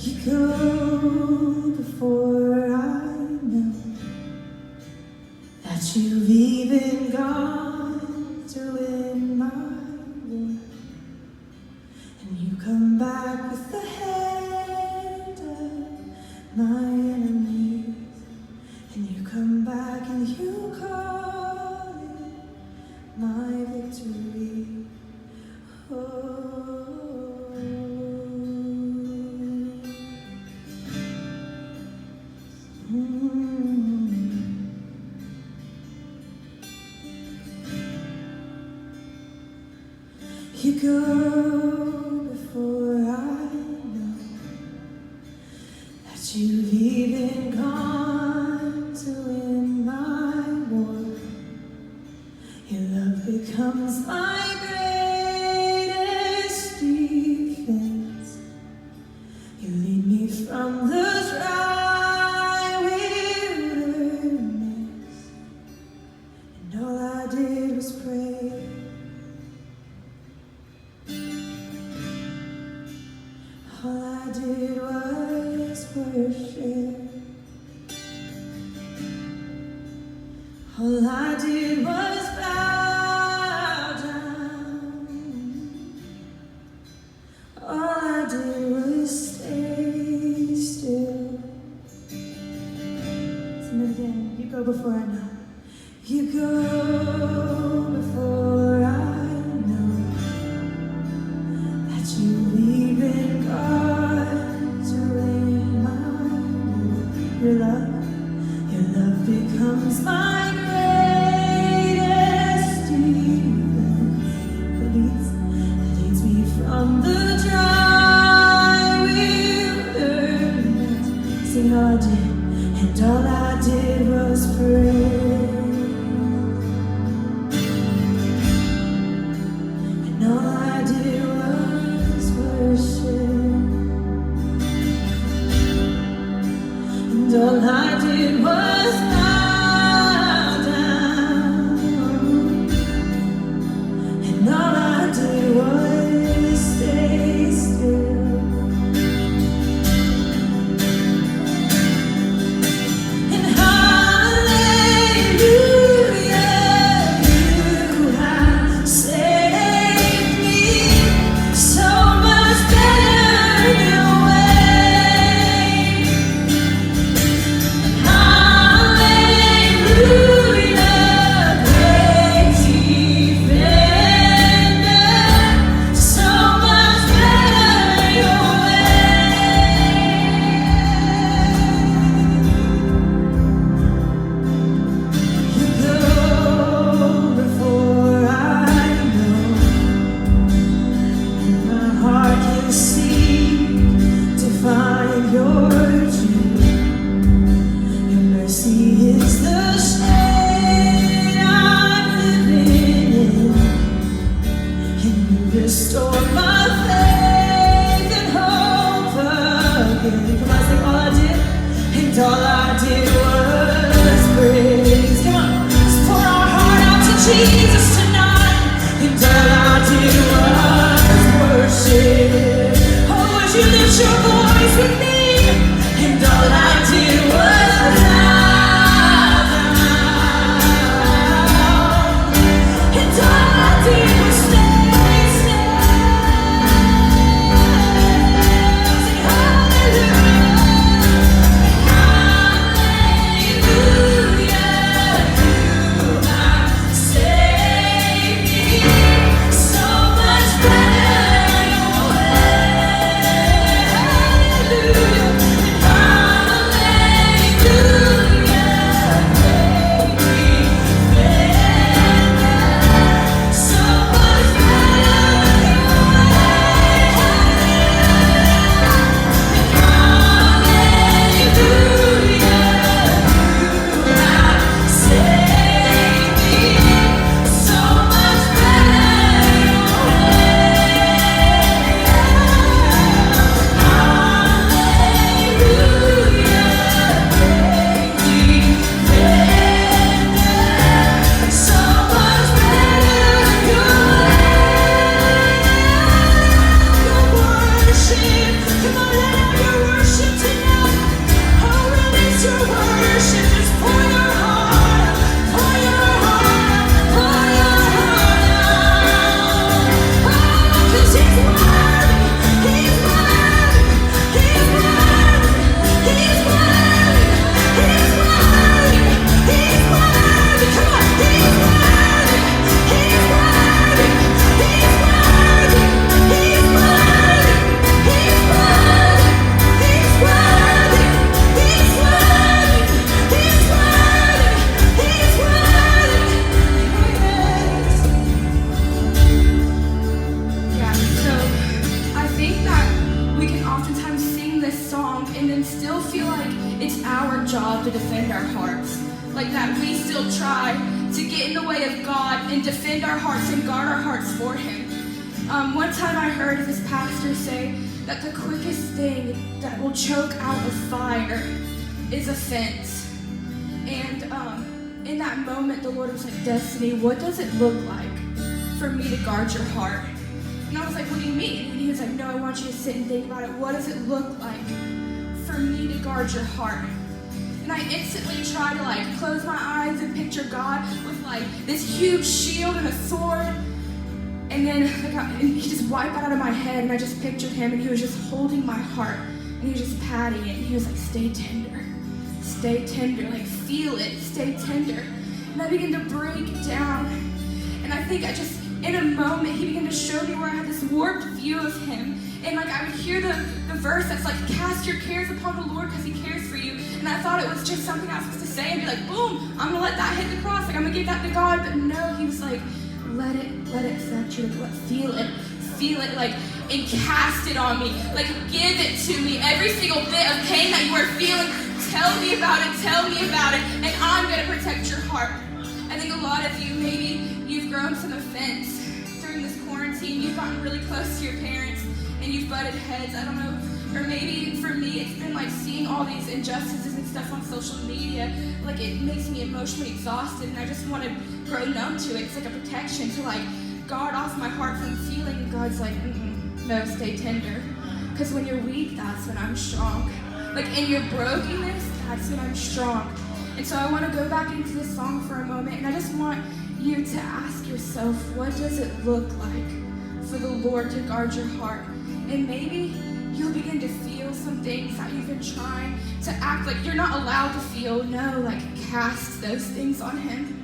You go before I know that you've even gone to win my war, and you come back with the hand of my enemies, and you come back and you call it my victory. Oh. You go before I know that you've even gone to win my war. Your love becomes my greatest defense. You lead me from the dry wilderness, and all I did was pray. All I did was worship. All I did was bow down. All I did was stay still. Sing it again. You go before I know. You go before I know that you've even gone to win my war. Your love becomes my greatest defense. It leads me from the dry wilderness. Sing all I did, and all I did was pray. And all I did was worship. And all I did was bow song and then still feel like it's our job to defend our hearts. Like that we still try to get in the way of God and defend our hearts and guard our hearts for Him. One time I heard this pastor say that the quickest thing that will choke out a fire is offense. And in that moment, the Lord was like, Destiny, what does it look like for me to guard your heart? And I was like, what do you mean? And he was like, no, I want you to sit and think about it. What does it look like for me to guard your heart? And I instantly try to like close my eyes and picture God with like this huge shield and a sword. And then and he just wiped that out of my head, and I just pictured him, and he was just holding my heart, and he was just patting it, and he was like, stay tender, like feel it, stay tender. And I began to break down, and I think in a moment, he began to show me where I had this warped view of him. And like I would hear the verse that's like, cast your cares upon the Lord because He cares for you. And I thought it was just something I was supposed to say and be like, boom, I'm gonna let that hit the cross, like I'm gonna give that to God. But no, he was like, let it affect you, like feel it, like, and cast it on me, like give it to me. Every single bit of pain that you are feeling, tell me about it, and I'm gonna protect your heart. I think a lot of you, maybe you've grown some offense during this quarantine. You've gotten really close to your parents and you've butted heads. I don't know. Or maybe for me, it's been like seeing all these injustices and stuff on social media. Like it makes me emotionally exhausted, and I just want to grow numb to it. It's like a protection to like guard off my heart from feeling. And God's like, no, stay tender. Because when you're weak, that's when I'm strong. Like in your brokenness, that's when I'm strong. And so I want to go back into this song for a moment, and I just want you to ask yourself, what does it look like for the Lord to guard your heart? And maybe you'll begin to feel some things that you've been trying to act like you're not allowed to feel. No, like cast those things on Him.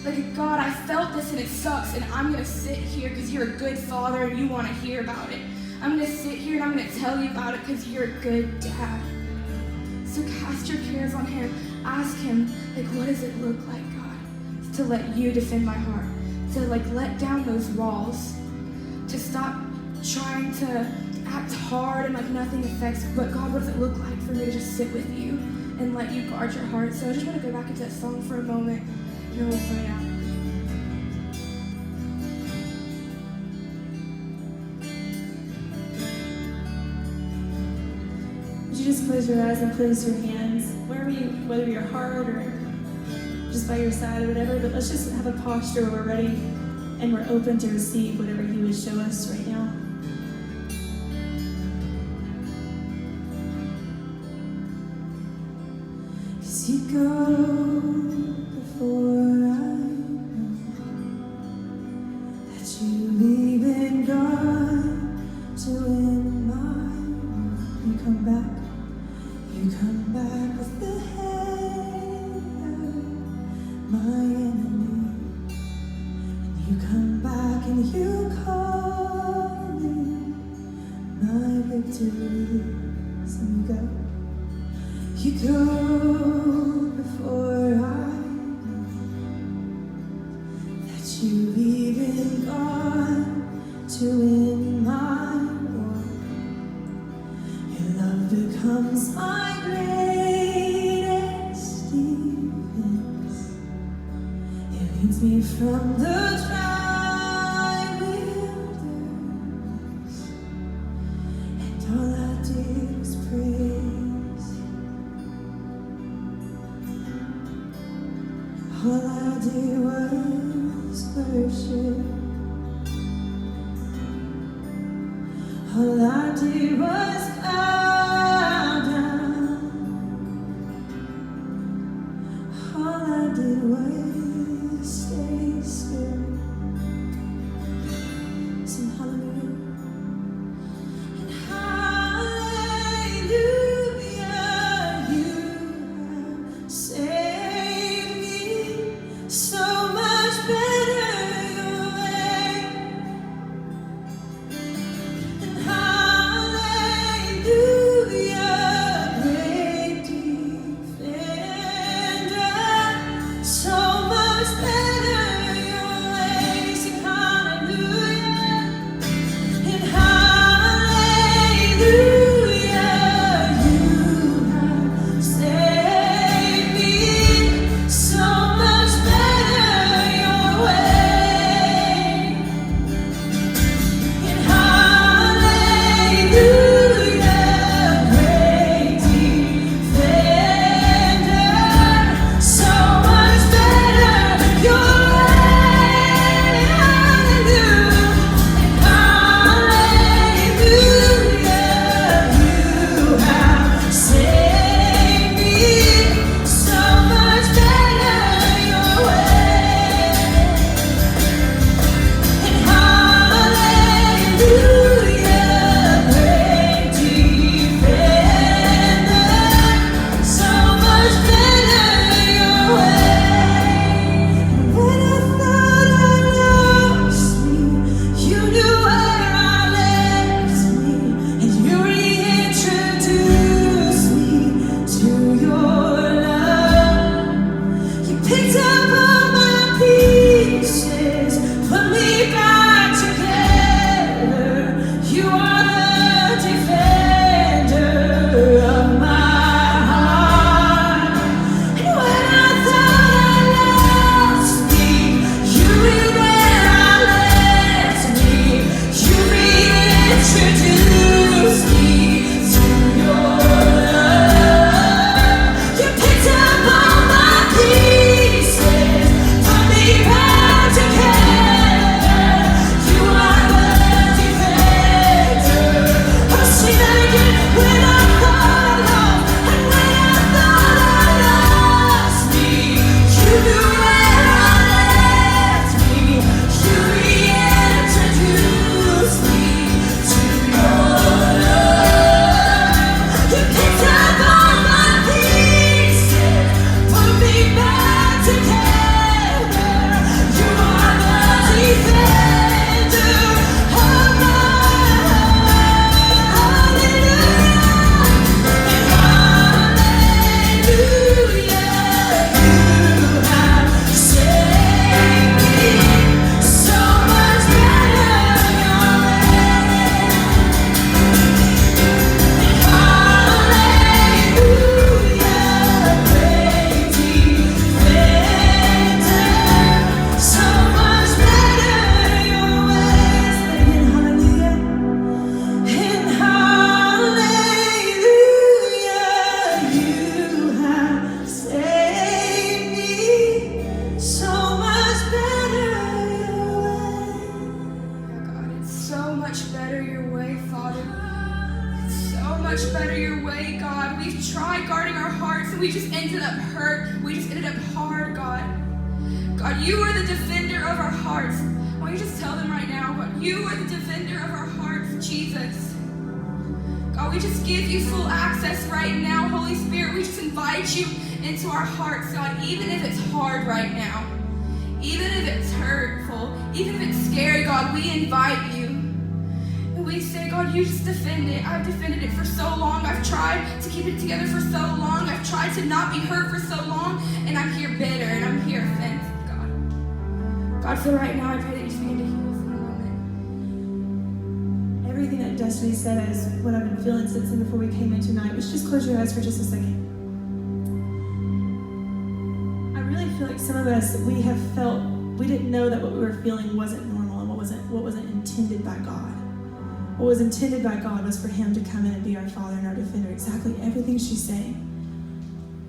Like, God, I felt this and it sucks, and I'm going to sit here because you're a good father and you want to hear about it. I'm going to sit here and I'm going to tell you about it because you're a good dad. So cast your cares on Him. Ask Him, like, what does it look like, God, to let you defend my heart? To, like, let down those walls. To stop trying to act hard and, like, nothing affects. But, God, what does it look like for me to just sit with you and let you guard your heart? So I just want to go back into that song for a moment, and then we'll pray out. Would you just close your eyes and place your hands wherever whether your heart or just by your side or whatever, but let's just have a posture where we're ready and we're open to receive whatever He would show us right now. Cause you go before I know that you leave and God to win my. You come back with the head of my enemy, and you come back and you call me my victory. So you go before I know that you've even gone to win my war. Your love becomes my greatest defense. It leads me from the dry wilderness, and all I did was praise. All I did was worship. All I did was bow down. All I did was stay still. Sing hallelujah. And hallelujah, you have saved me so much better your way. And hallelujah. much better your way, God. We've tried guarding our hearts and we just ended up hurt. We just ended up hard, God. God, you are the defender of our hearts. Why don't you just tell them right now, God, you are the defender of our hearts, Jesus. God, we just give you full access right now, Holy Spirit. We just invite you into our hearts, God, even if it's hard right now. Even if it's hurtful, even if it's scary, God, we invite you. And we say, God, you just defend it. I've defended it for so long. I've tried to keep it together for so long. I've tried to not be hurt for so long. And I'm here bitter and I'm here offended, God. God, so right now I pray that you just begin to heal us in a moment. Everything that Destiny said is what I've been feeling since and before we came in tonight. Would you just close your eyes for just a second? I really feel like some of us, we didn't know that what we were feeling wasn't normal and what wasn't intended by God. What was intended by God was for him to come in and be our Father and our defender. Exactly everything she's saying.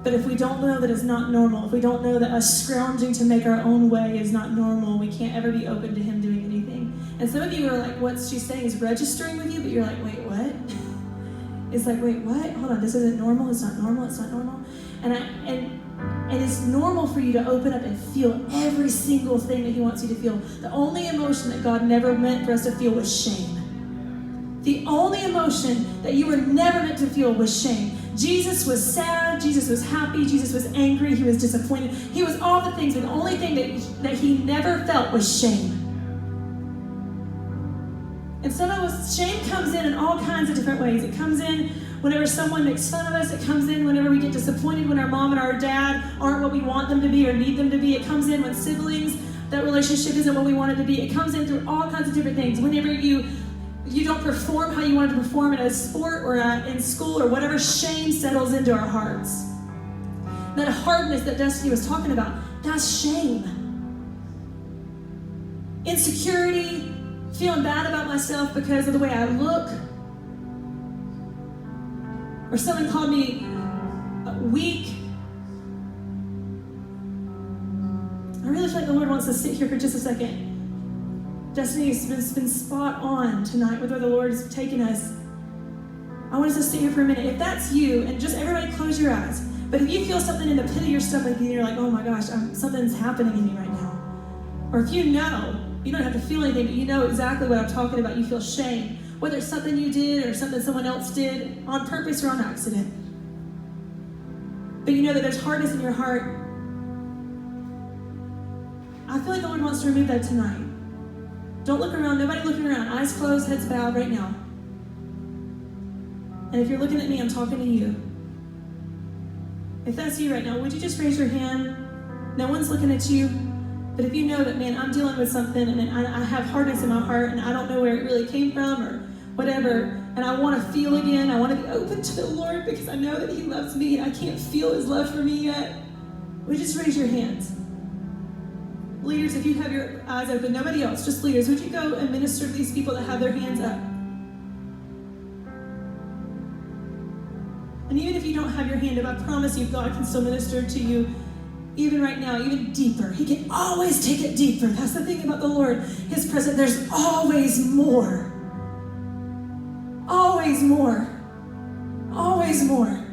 But if we don't know that it's not normal, if we don't know that us scrounging to make our own way is not normal, we can't ever be open to him doing anything. And some of you are like, what she's saying is registering with you, but you're like, wait, what? It's like, wait, what? Hold on, this isn't normal, it's not normal, it's not normal. And it's normal for you to open up and feel every single thing that he wants you to feel. The only emotion that God never meant for us to feel was shame. The only emotion that you were never meant to feel was shame. Jesus was sad, Jesus was happy, Jesus was angry, he was disappointed. He was all the things, but the only thing that he never felt was shame. And some of us, shame comes in all kinds of different ways. It comes in whenever someone makes fun of us. It comes in whenever we get disappointed when our mom and our dad aren't what we want them to be or need them to be. It comes in when siblings, that relationship isn't what we want it to be. It comes in through all kinds of different things. Whenever you don't perform how you wanted to perform in a sport or in school or whatever, shame settles into our hearts. That hardness that Destiny was talking about, that's shame. Insecurity, feeling bad about myself because of the way I look, or someone called me weak. I really feel like the Lord wants to sit here for just a second. Destiny has been spot on tonight with where the Lord has taken us. I want us to sit here for a minute. If that's you, and just everybody close your eyes, but if you feel something in the pit of your stomach and you're like, oh my gosh, something's happening in me right now. Or if you know, you don't have to feel anything, but you know exactly what I'm talking about. You feel shame, whether it's something you did or something someone else did on purpose or on accident. But you know that there's hardness in your heart. I feel like the Lord wants to remove that tonight. Don't look around, nobody looking around. Eyes closed, heads bowed right now. And if you're looking at me, I'm talking to you. If that's you right now, would you just raise your hand? No one's looking at you. But if you know that, man, I'm dealing with something and I have hardness in my heart and I don't know where it really came from or whatever, and I want to feel again, I want to be open to the Lord because I know that he loves me and I can't feel his love for me yet, would you just raise your hands? Leaders, if you have your eyes open, nobody else, just leaders, would you go and minister to these people that have their hands up? And even if you don't have your hand up, I promise you God can still minister to you even right now, even deeper. He can always take it deeper. That's the thing about the Lord. His presence, there's always more. Always more. Always more.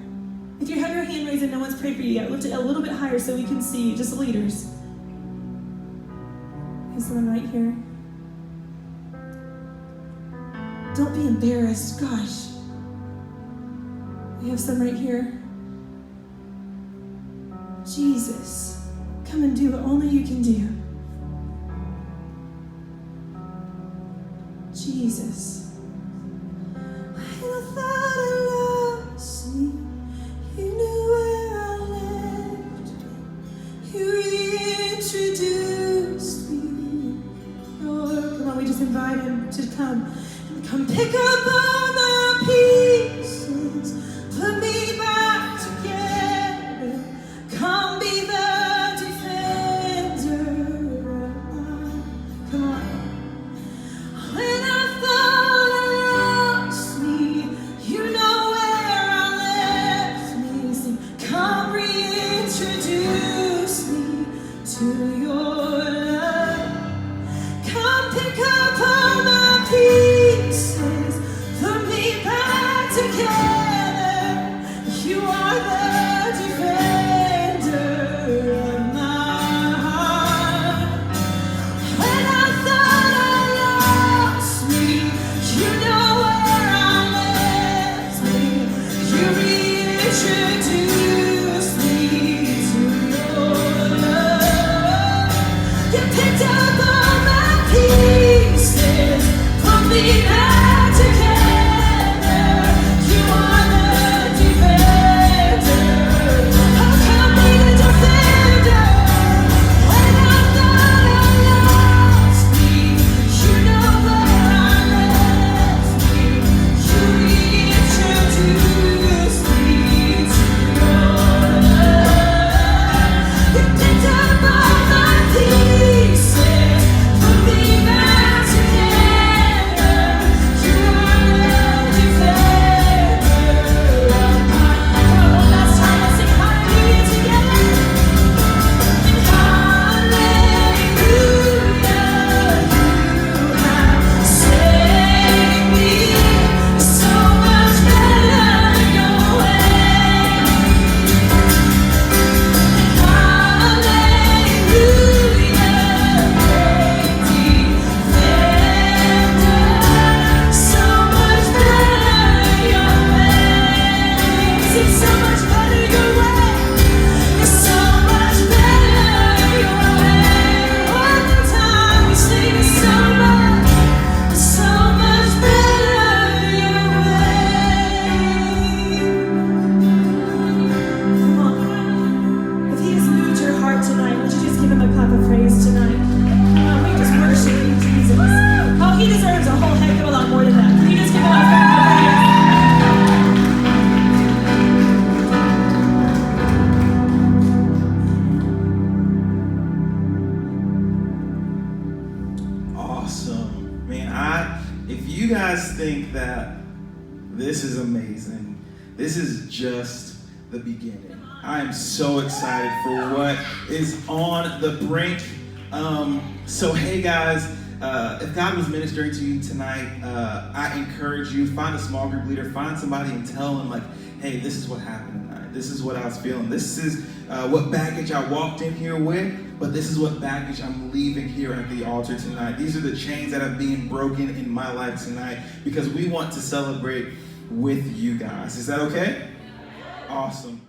If you have your hand raised and no one's prayed for you yet, lift it a little bit higher so we can see you, just leaders. There's someone right here. Don't be embarrassed. Gosh. We have some right here. Jesus, come and do what only you can do. Jesus. When I thought I lost me, you knew where I left me. You reintroduced me. Lord, come on, we just invite him to come. Come pick up all my pieces. Put me back together. Come be the defender. Come on. When I thought If you guys think that this is amazing, this is just the beginning. I am so excited for what is on the brink. So hey guys, if God was ministering to you tonight, I encourage you, find a small group leader, find somebody and tell them like, hey, this is what happened tonight. This is what I was feeling. This is what baggage I walked in here with, but this is what baggage I'm leaving here at the altar tonight. These are the chains that are being broken in my life tonight because we want to celebrate with you guys. Is that okay? Awesome.